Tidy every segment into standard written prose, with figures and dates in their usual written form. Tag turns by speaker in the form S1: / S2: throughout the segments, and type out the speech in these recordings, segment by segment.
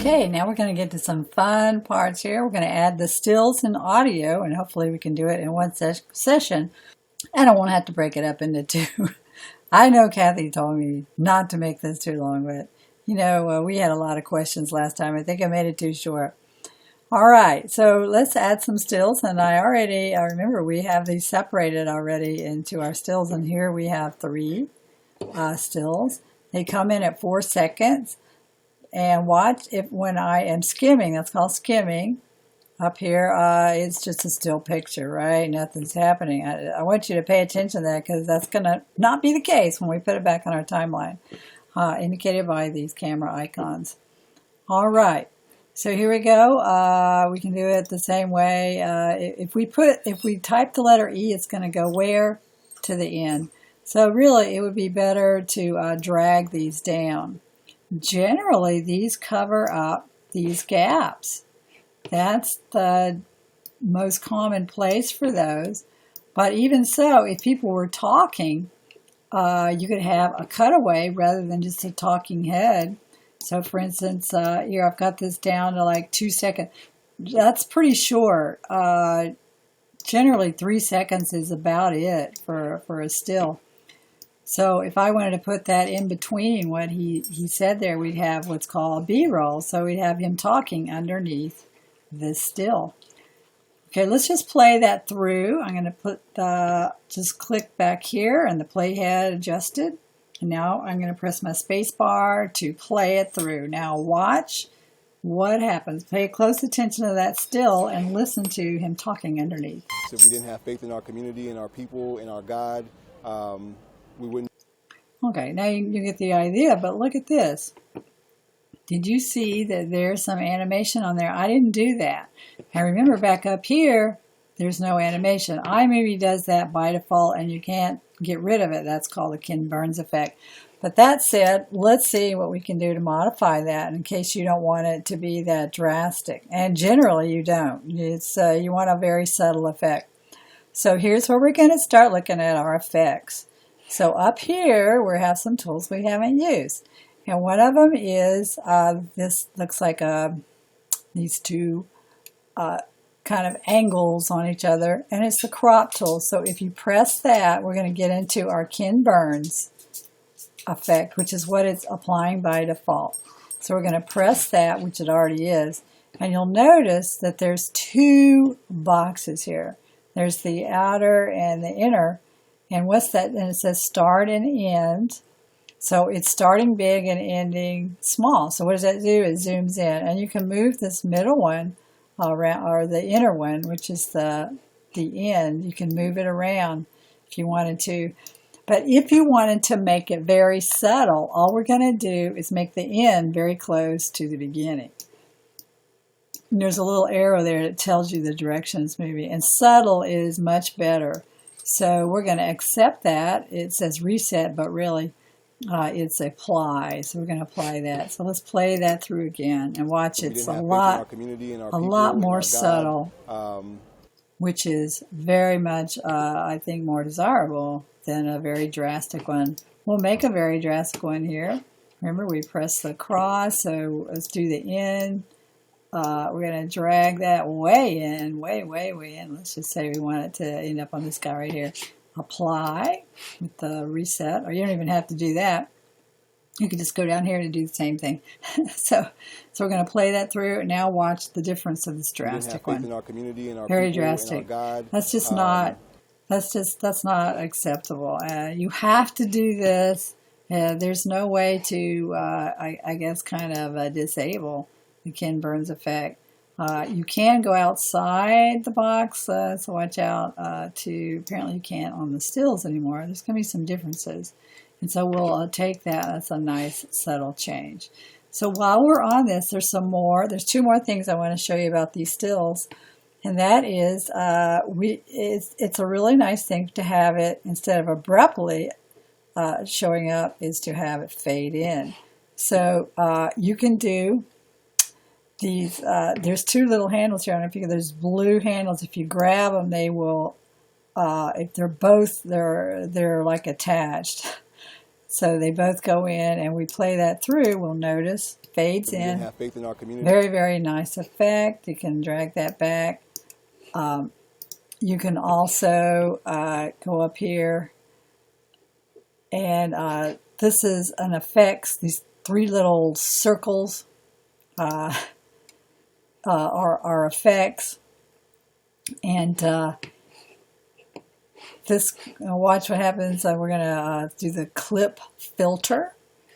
S1: Okay, now we're going to get to some fun parts here. We're going to add the stills and audio, and hopefully we can do it in one session. And I won't have to break it up into two. I know Kathy told me not to make this too long, but you know, we had a lot of questions last time. I think I made it too short. All right, so let's add some stills, and I remember we have these separated already into our stills, and here we have 3 stills. They come in at 4 seconds. And watch when I am skimming, that's called skimming. Up here, it's just a still picture, right? Nothing's happening. I want you to pay attention to that because that's going to not be the case when we put it back on our timeline, indicated by these camera icons. All right, so here we go. We can do it the same way. If we type the letter E, it's going to go where? To the end. So really, it would be better to drag these down. Generally, these cover up these gaps. That's the most common place for those. But even so, if people were talking, you could have a cutaway rather than just a talking head. So for instance, here I've got this down to like 2 seconds. That's pretty short. Generally, 3 seconds is about it for a still. So if I wanted to put that in between what he said there, we'd have what's called a B-roll. So we'd have him talking underneath this still. Okay, let's just play that through. I'm going to put just click back here and the playhead adjusted. And now I'm going to press my space bar to play it through. Now watch what happens. Pay close attention to that still and listen to him talking underneath.
S2: If we didn't have faith in our community, in our people, in our God, we wouldn't.
S1: Okay, now you get the idea, but look at this. Did you see that there's some animation on there? I didn't do that. Now remember back up here, there's no animation. iMovie does that by default and you can't get rid of it. That's called the Ken Burns effect. But that said, let's see what we can do to modify that in case you don't want it to be that drastic. And generally you don't. It's you want a very subtle effect. So here's where we're going to start looking at our effects. So up here, we have some tools we haven't used. And one of them is, this looks like these two kind of angles on each other, and it's the crop tool. So if you press that, we're going to get into our Ken Burns effect, which is what it's applying by default. So we're going to press that, which it already is, and you'll notice that there's 2 boxes here. There's the outer and the inner. And what's that? And it says start and end. So it's starting big and ending small. So what does that do? It zooms in. And you can move this middle one around, or the inner one, which is the end. You can move it around if you wanted to. But if you wanted to make it very subtle, all we're going to do is make the end very close to the beginning. And there's a little arrow there that tells you the direction it's moving. And subtle is much better. So we're going to accept that. It says reset, but really it's apply. So we're going to apply that. So let's play that through again and watch. It's a lot more subtle, which is very much, I think, more desirable than a very drastic one. We'll make a very drastic one here. Remember, we press the cross, so let's do the end. We're going to drag that way in, way in. Let's just say we want it to end up on this guy right here. Apply with the reset, or you don't even have to do that. You can just go down here to do the same thing. so we're going to play that through, and now watch the difference of this drastic one.
S2: In our community, in our
S1: very
S2: people,
S1: drastic.
S2: In our God.
S1: That's just not. That's not acceptable. You have to do this. There's no way to, I guess, kind of disable the Ken Burns effect. You can go outside the box, so watch out. Apparently you can't on the stills anymore. There's going to be some differences. And so we'll take that. That's a nice subtle change. So while we're on this, there's 2 more things I want to show you about these stills. And that is, it's a really nice thing to have it, instead of abruptly showing up, is to have it fade in. So you can do these, there's 2 little handles here. I don't know if you can, there's blue handles. If you grab them, they will, if they're both, they're like attached. So they both go in, and we play that through. We'll notice fades
S2: We didn't
S1: in.
S2: have faith in our community.
S1: Very, very nice effect. You can drag that back. You can also go up here, and this is an effects. These three little circles are effects, and this. Watch what happens. We're gonna do the clip filter.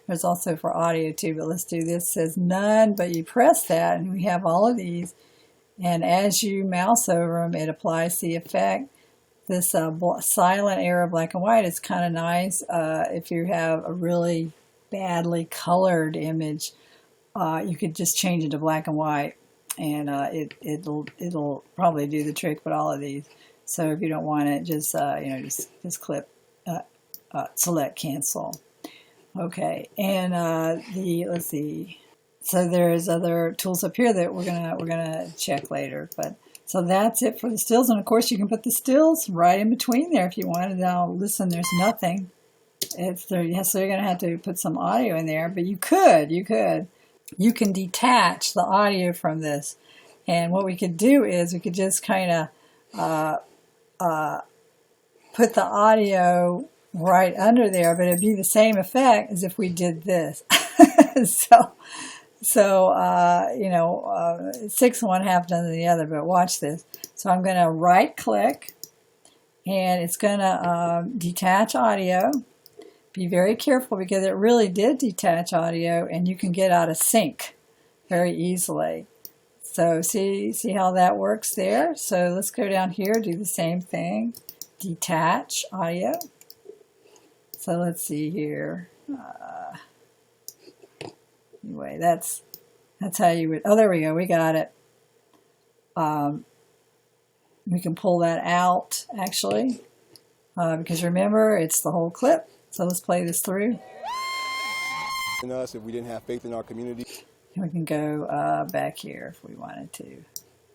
S1: There's also for audio too, but let's do this. It says none, but you press that, and we have all of these. And as you mouse over them, it applies the effect. This silent era black and white is kind of nice if you have a really badly colored image. You could just change it to black and white, and it'll probably do the trick with all of these. So if you don't want it, just just clip, select cancel. Okay, and let's see. So there's other tools up here that we're gonna check later. But so that's it for the stills, and of course you can put the stills right in between there if you wanted. Now listen, there's nothing. It's there. Yes, so you're gonna have to put some audio in there, but you can detach the audio from this. And what we could do is we could just kind of put the audio right under there, but it'd be the same effect as if we did this. So, 6 and 1/2 done the other, but watch this. So I'm going to right click, and it's going to detach audio. Be very careful because it really did detach audio, and you can get out of sync very easily. So see how that works there? So let's go down here, do the same thing. Detach audio. So let's see here. Anyway, that's how you would. Oh, there we go. We got it. We can pull that out actually, because remember it's the whole clip. So let's play this through.
S2: In us, if we didn't have faith in our community.
S1: We can go back here if we wanted to.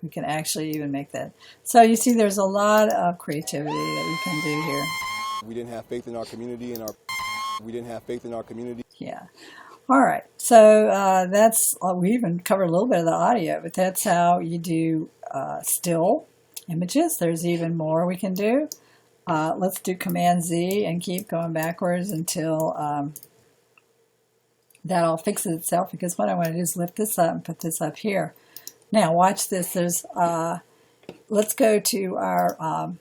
S1: We can actually even make that. So you see, there's a lot of creativity that you can do here.
S2: We didn't have faith in our community, we didn't have faith in our community.
S1: Yeah. All right. So that's, we even covered a little bit of the audio, but that's how you do still images. There's even more we can do. Let's do Command Z and keep going backwards until that all fixes itself, because what I want to do is lift this up and put this up here. Now watch this. There's let's go to our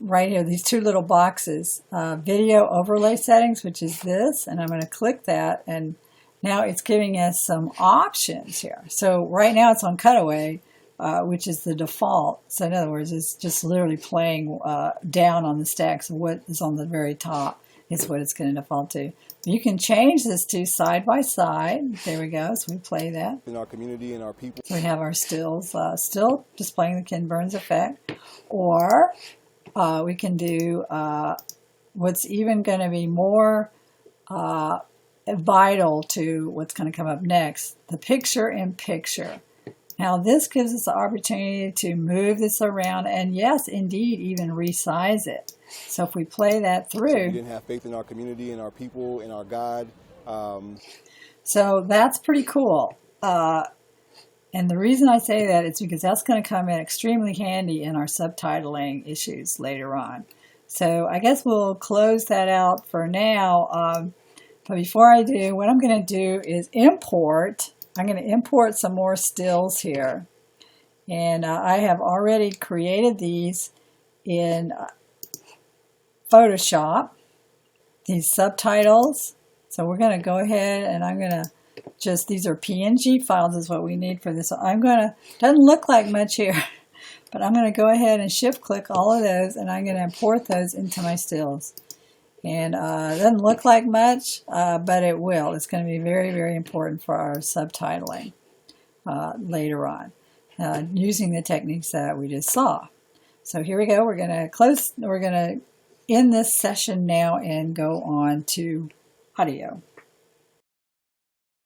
S1: right here, these two little boxes, video overlay settings, which is this, and I'm going to click that, and now it's giving us some options here. So right now it's on cutaway, which is the default. So in other words, it's just literally playing down on the stack. So what is on the very top is what it's going to default to. You can change this to side by side. There we go. So we play that.
S2: In our community and our people.
S1: We have our stills still displaying the Ken Burns effect. Or we can do what's even going to be more vital to what's going to come up next, the picture-in-picture. Now this gives us the opportunity to move this around and, yes, indeed, even resize it. So if we play that through.
S2: We didn't have faith in our community and our people and our God.
S1: So that's pretty cool. And the reason I say that is because that's going to come in extremely handy in our subtitling issues later on. So I guess we'll close that out for now. But before I do, what I'm going to do is import. I'm going to import some more stills here. And I have already created these in Photoshop, these subtitles. So we're going to go ahead and I'm going to just, these are PNG files is what we need for this. So I'm going to, doesn't look like much here, but I'm going to go ahead and shift click all of those and I'm going to import those into my stills. And it doesn't look like much, but it will. It's going to be very, very important for our subtitling later on, using the techniques that we just saw. So here we go. We're going to close, we're going to end this session now and go on to audio.